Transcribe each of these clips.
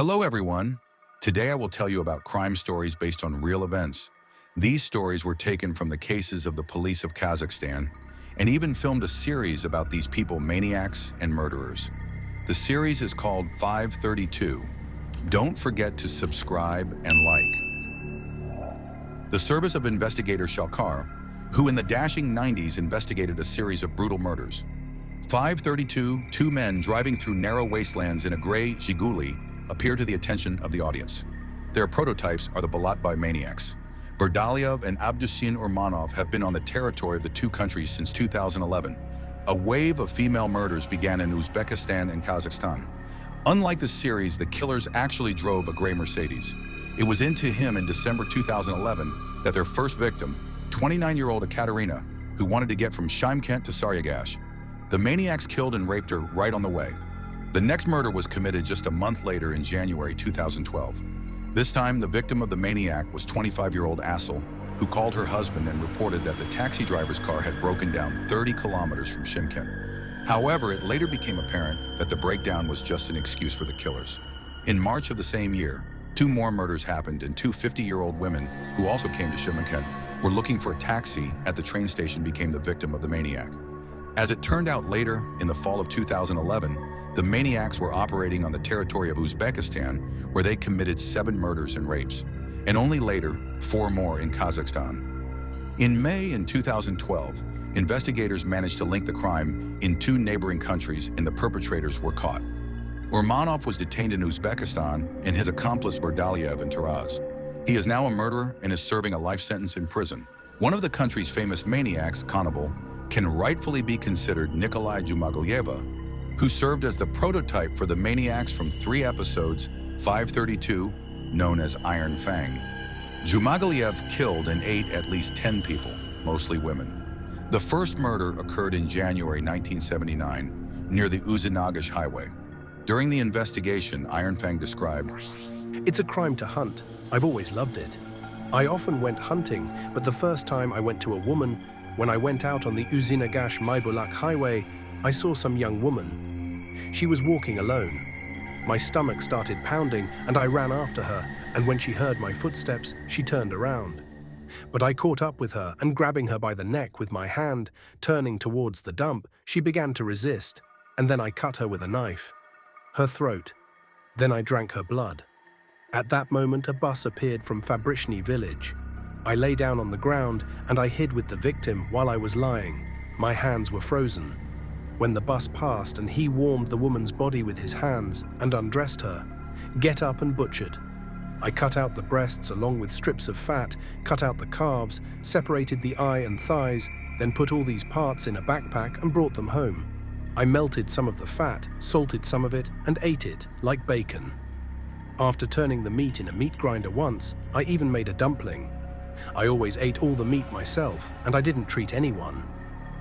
Hello, everyone. Today I will tell you about crime stories based on real events. These stories were taken from the cases of the police of Kazakhstan and even filmed a series about these people, maniacs and murderers. The series is called 532. Don't forget to subscribe and like. The service of investigator Shalkar, who in the dashing 90s investigated a series of brutal murders. 532, two men driving through narrow wastelands in a gray Zhiguli appear to the attention of the audience. Their prototypes are the Balatbai maniacs. Berdaliev and Abdusin Urmanov have been on the territory of the two countries since 2011. A wave of female murders began in Uzbekistan and Kazakhstan. Unlike the series, the killers actually drove a gray Mercedes. It was into him in December 2011 that their first victim, 29-year-old Ekaterina, who wanted to get from Shymkent to Saryagash. The maniacs killed and raped her right on the way. The next murder was committed just a month later in January 2012. This time, the victim of the maniac was 25-year-old Asel, who called her husband and reported that the taxi driver's car had broken down 30 kilometers from Shymkent. However, it later became apparent that the breakdown was just an excuse for the killers. In March of the same year, two more murders happened and two 50-year-old women, who also came to Shymkent, were looking for a taxi at the train station became the victim of the maniac. As it turned out later, in the fall of 2011, the maniacs were operating on the territory of Uzbekistan, where they committed 7 murders and rapes, and only later, 4 more in Kazakhstan. In May in 2012, investigators managed to link the crime in 2 neighboring countries and the perpetrators were caught. Urmanov was detained in Uzbekistan and his accomplice Berdaliev in Taraz. He is now a murderer and is serving a life sentence in prison. One of the country's famous maniacs, Cannibal, can rightfully be considered Nikolai Zhumaguleva, who served as the prototype for the maniacs from 3 episodes, 532, known as Iron Fang. Zhumaguliev killed and ate at least 10 people, mostly women. The first murder occurred in January 1979, near the Uzunagash Highway. During the investigation, Iron Fang described, "It's a crime to hunt. I've always loved it. I often went hunting, but the first time I went to a woman, when I went out on the Uzunagash Maybulak Highway, I saw some young woman. She was walking alone. My stomach started pounding and I ran after her, and when she heard my footsteps, she turned around. But I caught up with her and grabbing her by the neck with my hand, turning towards the dump, she began to resist, and then I cut her with a knife. Her throat. Then I drank her blood. At that moment, a bus appeared from Fabrishny village. I lay down on the ground and I hid with the victim while I was lying. My hands were frozen. When the bus passed and he warmed the woman's body with his hands and undressed her, get up and butchered. I cut out the breasts along with strips of fat, cut out the calves, separated the eye and thighs, then put all these parts in a backpack and brought them home. I melted some of the fat, salted some of it, and ate it, like bacon. After turning the meat in a meat grinder once, I even made a dumpling. I always ate all the meat myself, and I didn't treat anyone.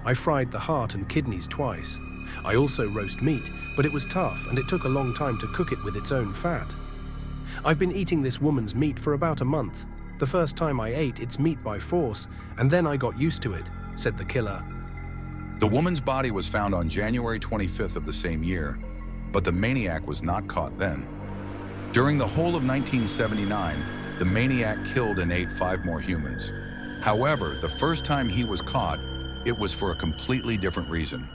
I fried the heart and kidneys twice. I also roast meat, but it was tough and it took a long time to cook it with its own fat. I've been eating this woman's meat for about a month. The first time I ate its meat by force, and then I got used to it," said the killer. the woman's body was found on January 25th of the same year, but the maniac was not caught then. During the whole of 1979, the maniac killed and ate 5 more humans. However, the first time he was caught, it was for a completely different reason.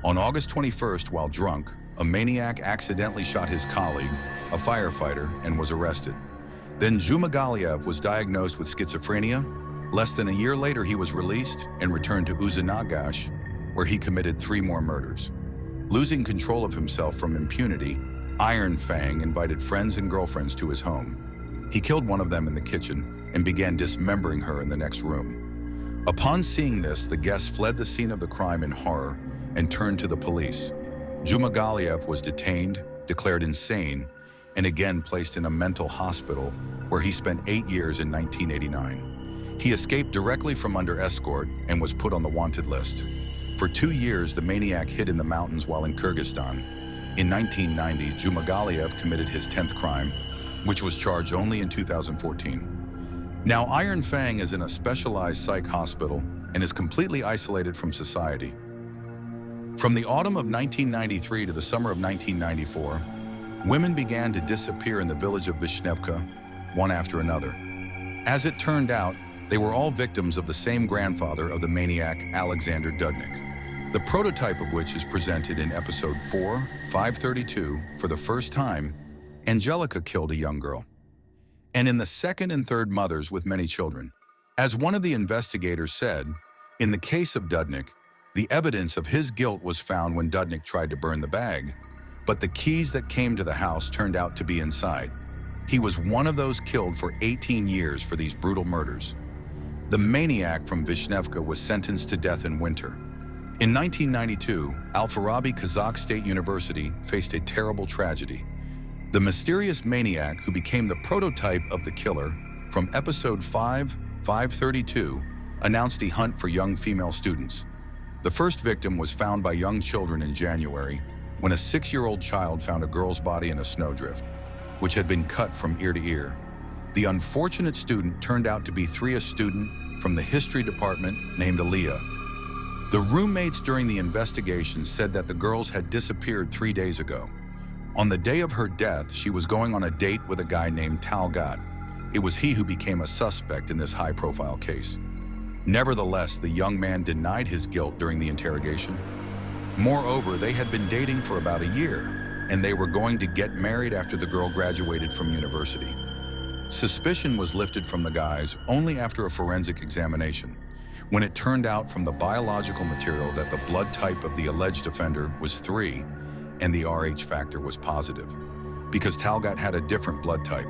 On August 21st, while drunk, a maniac accidentally shot his colleague, a firefighter, and was arrested. Then Zhumaguliev was diagnosed with schizophrenia. Less than a year later, he was released and returned to Uzunagash, where he committed 3 more murders. Losing control of himself from impunity, Iron Fang invited friends and girlfriends to his home. He killed one of them in the kitchen and began dismembering her in the next room. Upon seeing this, the guests fled the scene of the crime in horror and turned to the police. Zhumaguliev was detained, declared insane, and again placed in a mental hospital where he spent 8 years in 1989. He escaped directly from under escort and was put on the wanted list. For 2 years, the maniac hid in the mountains while in Kyrgyzstan. In 1990, Zhumaguliev committed his 10th crime, which was charged only in 2014. Now, Iron Fang is in a specialized psych hospital and is completely isolated from society. From the autumn of 1993 to the summer of 1994, Women began to disappear in the village of Vishnevka, one after another. As it turned out, they were all victims of the same grandfather of the maniac, Alexander Dudnik, the prototype of which is presented in episode 4, 532, for the first time. Angelica killed a young girl. And in the second and third, mothers with many children. As one of the investigators said, in the case of Dudnik, the evidence of his guilt was found when Dudnik tried to burn the bag, but the keys that came to the house turned out to be inside. He was one of those killed for 18 years for these brutal murders. The maniac from Vishnevka was sentenced to death in winter. In 1992, Al-Farabi Kazakh State University faced a terrible tragedy. The mysterious maniac who became the prototype of the killer from episode 5, 532, announced a hunt for young female students. The first victim was found by young children in January when a 6-year-old child found a girl's body in a snowdrift, which had been cut from ear to ear. The unfortunate student turned out to be a student from the history department named Aliyah. The roommates during the investigation said that the girls had disappeared 3 days ago. On the day of her death, she was going on a date with a guy named Talgat. It was he who became a suspect in this high-profile case. Nevertheless, the young man denied his guilt during the interrogation. Moreover, they had been dating for about a year, and they were going to get married after the girl graduated from university. Suspicion was lifted from the guys only after a forensic examination, when it turned out from the biological material that the blood type of the alleged offender was 3, and the Rh factor was positive. Because Talgat had a different blood type,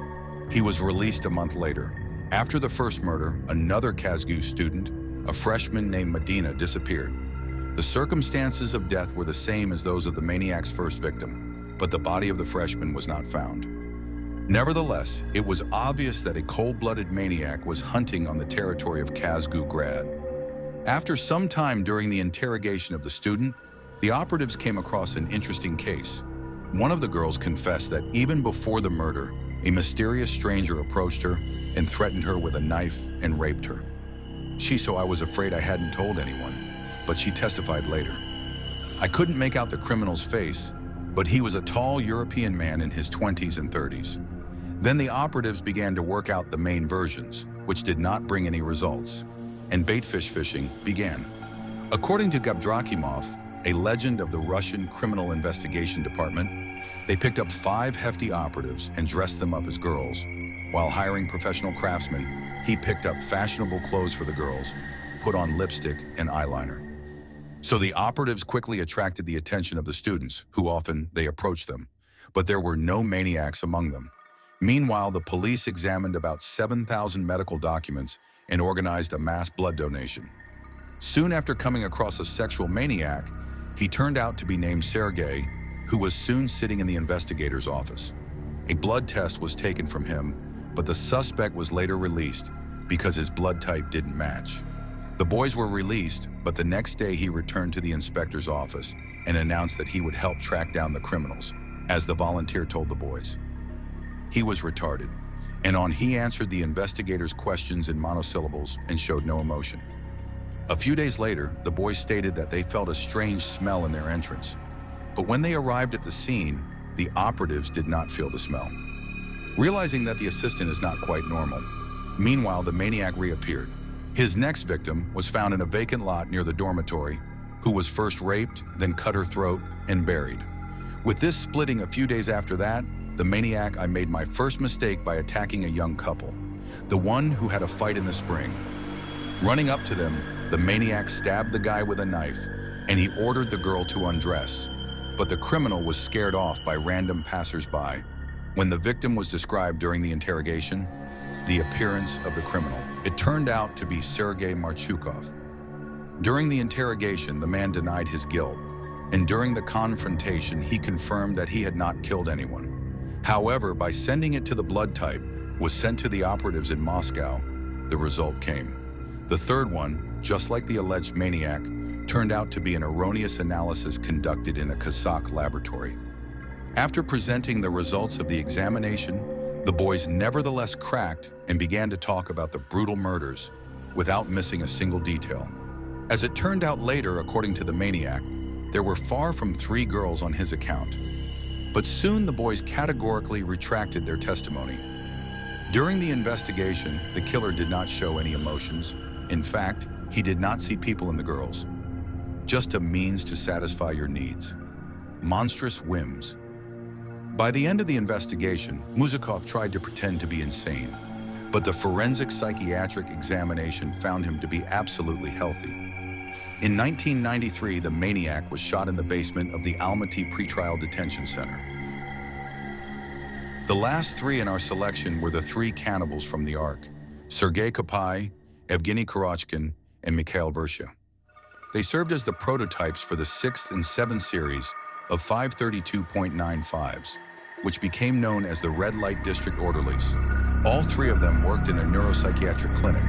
he was released a month later. After the first murder, another Kazgu student, a freshman named Medina, disappeared. The circumstances of death were the same as those of the maniac's first victim, but the body of the freshman was not found. Nevertheless, it was obvious that a cold-blooded maniac was hunting on the territory of Kazgu Grad. After some time during the interrogation of the student, the operatives came across an interesting case. One of the girls confessed that even before the murder, a mysterious stranger approached her and threatened her with a knife and raped her. I was afraid I hadn't told anyone, but she testified later. I couldn't make out the criminal's face, but he was a tall European man in his 20s and 30s. Then the operatives began to work out the main versions, which did not bring any results, and baitfish fishing began. According to Gabdrakimov, a legend of the Russian Criminal Investigation Department, they picked up 5 hefty operatives and dressed them up as girls. While hiring professional craftsmen, he picked up fashionable clothes for the girls, put on lipstick and eyeliner. So the operatives quickly attracted the attention of the students, who often they approached them, but there were no maniacs among them. Meanwhile, the police examined about 7,000 medical documents and organized a mass blood donation. Soon after coming across a sexual maniac, he turned out to be named Sergei, who was soon sitting in the investigator's office. A blood test was taken from him, but the suspect was later released because his blood type didn't match. The boys were released, but the next day he returned to the inspector's office and announced that he would help track down the criminals, as the volunteer told the boys. He was retarded, and he answered the investigator's questions in monosyllables and showed no emotion. A few days later, the boys stated that they felt a strange smell in their entrance. But when they arrived at the scene, the operatives did not feel the smell. Realizing that the assistant is not quite normal, meanwhile, the maniac reappeared. His next victim was found in a vacant lot near the dormitory, who was first raped, then cut her throat and buried. With this splitting a few days after that, the maniac, I made my first mistake by attacking a young couple, the one who had a fight in the spring. Running up to them, the maniac stabbed the guy with a knife, and he ordered the girl to undress. But the criminal was scared off by random passers-by. When the victim was described during the interrogation, the appearance of the criminal, it turned out to be Sergei Marchukov. During the interrogation, the man denied his guilt, and during the confrontation, he confirmed that he had not killed anyone. However, by sending it to the blood type was sent to the operatives in Moscow, the result came. The third one, just like the alleged maniac, turned out to be an erroneous analysis conducted in a Kazakh laboratory. After presenting the results of the examination, the boys nevertheless cracked and began to talk about the brutal murders without missing a single detail. As it turned out later, according to the maniac, there were far from 3 girls on his account. But soon the boys categorically retracted their testimony. During the investigation, the killer did not show any emotions. In fact, he did not see people in the girls. Just a means to satisfy your needs. Monstrous whims. By the end of the investigation, Muzakov tried to pretend to be insane, but the forensic psychiatric examination found him to be absolutely healthy. In 1993, the maniac was shot in the basement of the Almaty Pretrial Detention Center. The last three in our selection were the three cannibals from the Ark: Sergei Kopy, Evgeny Korochkin, and Mikhail Versha. They served as the prototypes for the 6th and 7th series of 532.95s, which became known as the Red Light District Orderlies. All three of them worked in a neuropsychiatric clinic,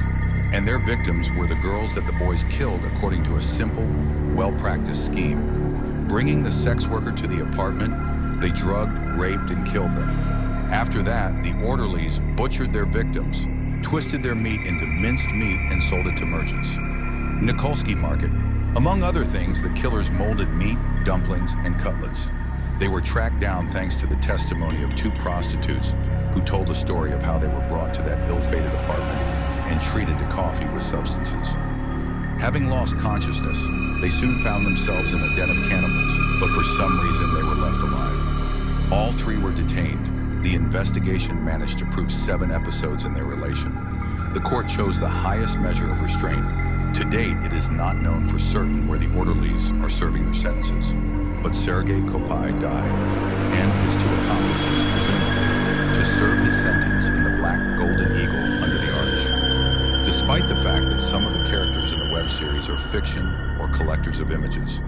and their victims were the girls that the boys killed according to a simple, well-practiced scheme. Bringing the sex worker to the apartment, they drugged, raped, and killed them. After that, the orderlies butchered their victims, twisted their meat into minced meat, and sold it to merchants. Nikolsky Market. Among other things, the killers molded meat, dumplings, and cutlets. They were tracked down thanks to the testimony of two prostitutes who told a story of how they were brought to that ill-fated apartment and treated to coffee with substances. Having lost consciousness, they soon found themselves in a den of cannibals, but for some reason they were left alive. All three were detained. The investigation managed to prove 7 episodes in their relation. The court chose the highest measure of restraint. To date, it is not known for certain where the orderlies are serving their sentences, but Sergei Kopy died, and his 2 accomplices, presumably, to serve his sentence in the Black Golden Eagle under the arch. Despite the fact that some of the characters in the web series are fiction or collectors of images,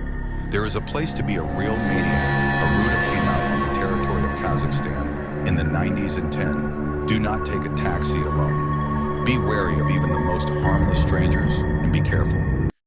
there is a place to be a real maniac. Aruda came out on the territory of Kazakhstan in the 90s and 10. Do not take a taxi alone. Be wary of even the most harmless strangers, and be careful.